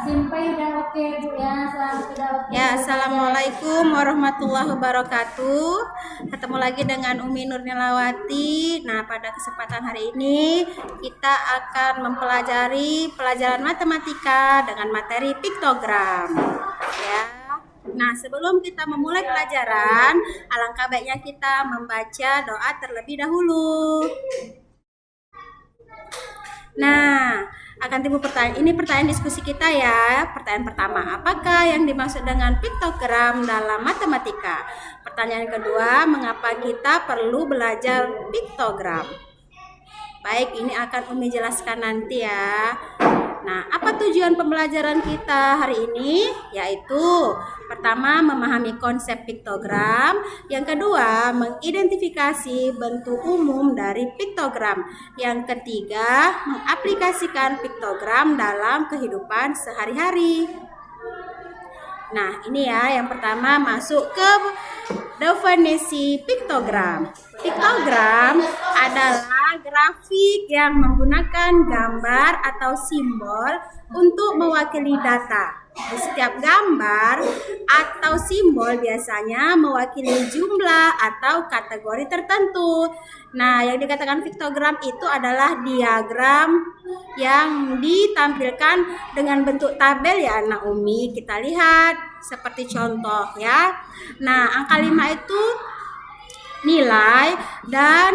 Simpai udah oke Bu ya, sudah oke. Ya, assalamualaikum warahmatullahi wabarakatuh. Ketemu lagi dengan Umi Nurnilawati. Nah, pada kesempatan hari ini kita akan mempelajari pelajaran matematika dengan materi piktogram. Ya. Nah, sebelum kita memulai pelajaran, alangkah baiknya kita membaca doa terlebih dahulu. Nah, akan timbul pertanyaan. Ini pertanyaan diskusi kita ya. Pertanyaan pertama, apakah yang dimaksud dengan piktogram dalam matematika? Pertanyaan kedua, mengapa kita perlu belajar piktogram? Baik, ini akan Umi jelaskan nanti ya. Nah, apa tujuan pembelajaran kita hari ini? Yaitu pertama, memahami konsep piktogram. Yang kedua, mengidentifikasi bentuk umum dari piktogram. Yang ketiga, mengaplikasikan piktogram dalam kehidupan sehari-hari. Nah, ini ya, yang pertama masuk ke definisi piktogram. Piktogram adalah grafik yang menggunakan gambar atau simbol untuk mewakili data. Di setiap gambar atau simbol biasanya mewakili jumlah atau kategori tertentu. Nah, yang dikatakan piktogram itu adalah diagram yang ditampilkan dengan bentuk tabel ya anak Umi. Kita lihat seperti contoh ya. Nah, angka 5 itu nilai dan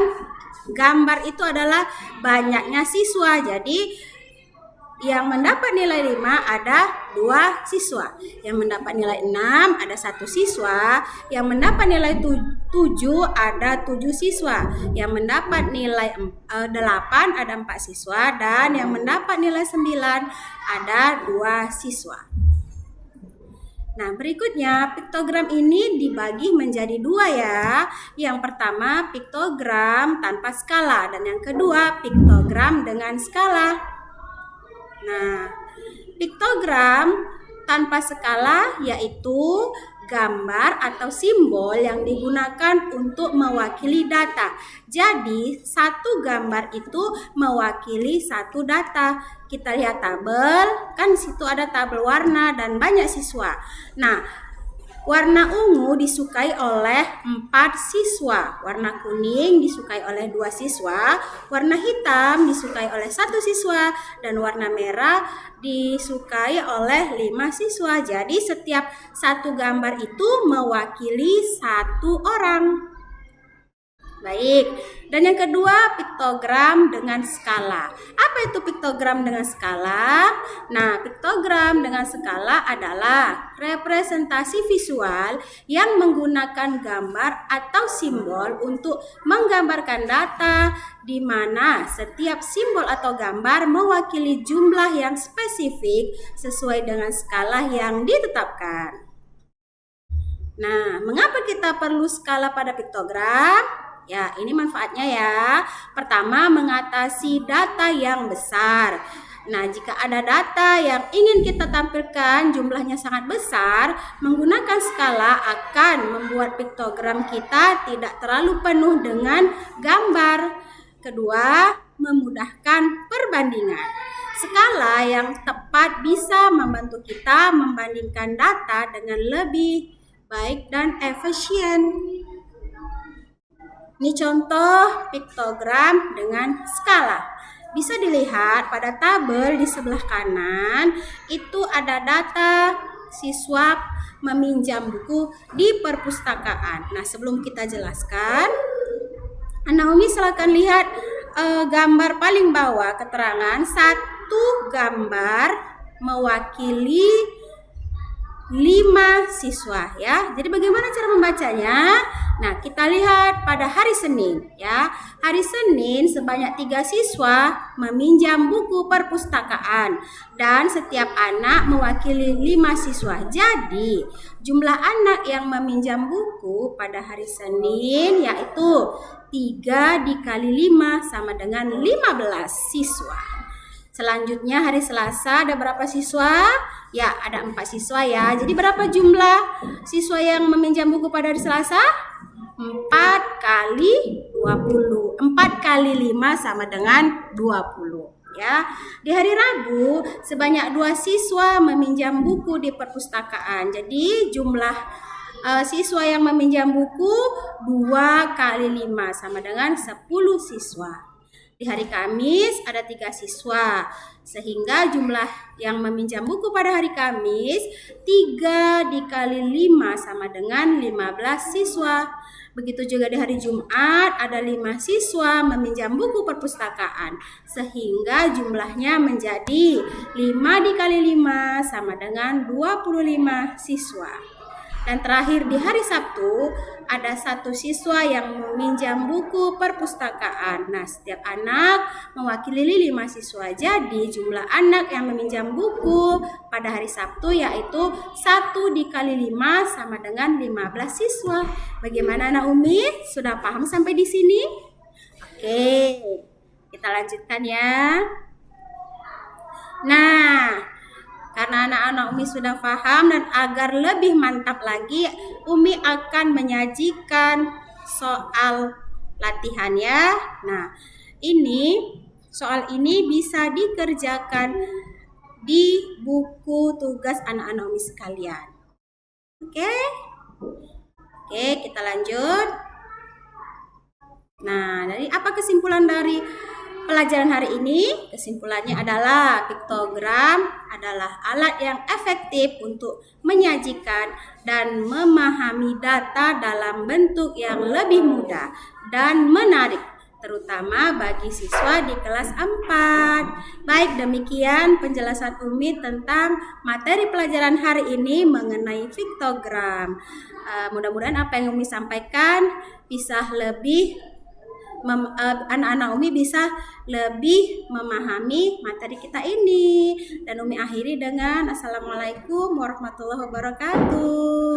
gambar itu adalah banyaknya siswa. Jadi yang mendapat nilai 5 ada 2 siswa. Yang mendapat nilai 6 ada 1 siswa. Yang mendapat nilai 7 ada 7 siswa. Yang mendapat nilai 8 ada 4 siswa. Dan yang mendapat nilai 9 ada 2 siswa. Nah, berikutnya piktogram ini dibagi menjadi 2 ya. Yang pertama piktogram tanpa skala dan yang kedua piktogram dengan skala. Nah, piktogram tanpa skala yaitu gambar atau simbol yang digunakan untuk mewakili data. Jadi, satu gambar itu mewakili satu data. Kita lihat tabel, kan di situ ada tabel warna dan banyak siswa. Nah, warna ungu disukai oleh 4 siswa, warna kuning disukai oleh 2 siswa, warna hitam disukai oleh 1 siswa, dan warna merah disukai oleh 5 siswa. Jadi setiap satu gambar itu mewakili 1 orang. Baik, dan yang kedua piktogram dengan skala. Apa itu piktogram dengan skala? Nah, piktogram dengan skala adalah representasi visual yang menggunakan gambar atau simbol untuk menggambarkan data di mana setiap simbol atau gambar mewakili jumlah yang spesifik sesuai dengan skala yang ditetapkan. Nah, mengapa kita perlu skala pada piktogram? Ya, ini manfaatnya ya. Pertama, mengatasi data yang besar. Nah, jika ada data yang ingin kita tampilkan jumlahnya sangat besar, menggunakan skala akan membuat piktogram kita tidak terlalu penuh dengan gambar. Kedua, memudahkan perbandingan. Skala yang tepat bisa membantu kita membandingkan data dengan lebih baik dan efisien. Ini contoh piktogram dengan skala. Bisa dilihat pada tabel di sebelah kanan, itu ada data siswa meminjam buku di perpustakaan. Nah, sebelum kita jelaskan, Anak Umi silakan lihat gambar paling bawah, keterangan satu gambar mewakili 5 siswa ya. Jadi bagaimana cara membacanya? Nah, kita lihat pada hari Senin ya. Hari Senin sebanyak 3 siswa meminjam buku perpustakaan dan setiap anak mewakili 5 siswa. Jadi, jumlah anak yang meminjam buku pada hari Senin yaitu 3 dikali 5 sama dengan 15 siswa. Selanjutnya hari Selasa ada berapa siswa? Ya, ada 4 siswa ya. Jadi berapa jumlah siswa yang meminjam buku pada hari Selasa? 4 kali 20. 4 kali 5 sama dengan 20 ya. Di hari Rabu sebanyak 2 siswa meminjam buku di perpustakaan. Jadi jumlah siswa yang meminjam buku 2 kali 5 sama dengan 10 siswa. Di hari Kamis ada 3 siswa, sehingga jumlah yang meminjam buku pada hari Kamis 3 dikali 5 sama dengan 15 siswa. Begitu juga di hari Jumat ada 5 siswa meminjam buku perpustakaan, sehingga jumlahnya menjadi 5 dikali 5 sama dengan 25 siswa. Dan terakhir di hari Sabtu ada 1 siswa yang meminjam buku perpustakaan. Nah, setiap anak mewakili 5 siswa. Jadi jumlah anak yang meminjam buku pada hari Sabtu yaitu 1 dikali 5 sama dengan 15 siswa. Bagaimana anak Umi? Sudah paham sampai di sini? Oke, kita lanjutkan ya. Nah, karena anak-anak Umi sudah paham dan agar lebih mantap lagi, Umi akan menyajikan soal latihan ya. Nah, soal ini bisa dikerjakan di buku tugas anak-anak Umi sekalian. Oke, kita lanjut. Nah, apa kesimpulan dari pelajaran hari ini? Kesimpulannya adalah piktogram adalah alat yang efektif untuk menyajikan dan memahami data dalam bentuk yang lebih mudah dan menarik, terutama bagi siswa di kelas 4. Baik, demikian penjelasan Umi tentang materi pelajaran hari ini mengenai piktogram. Mudah-mudahan apa yang Umi sampaikan bisa lebih anak-anak Umi bisa lebih memahami materi kita ini. Dan Umi akhiri dengan Assalamualaikum warahmatullahi wabarakatuh.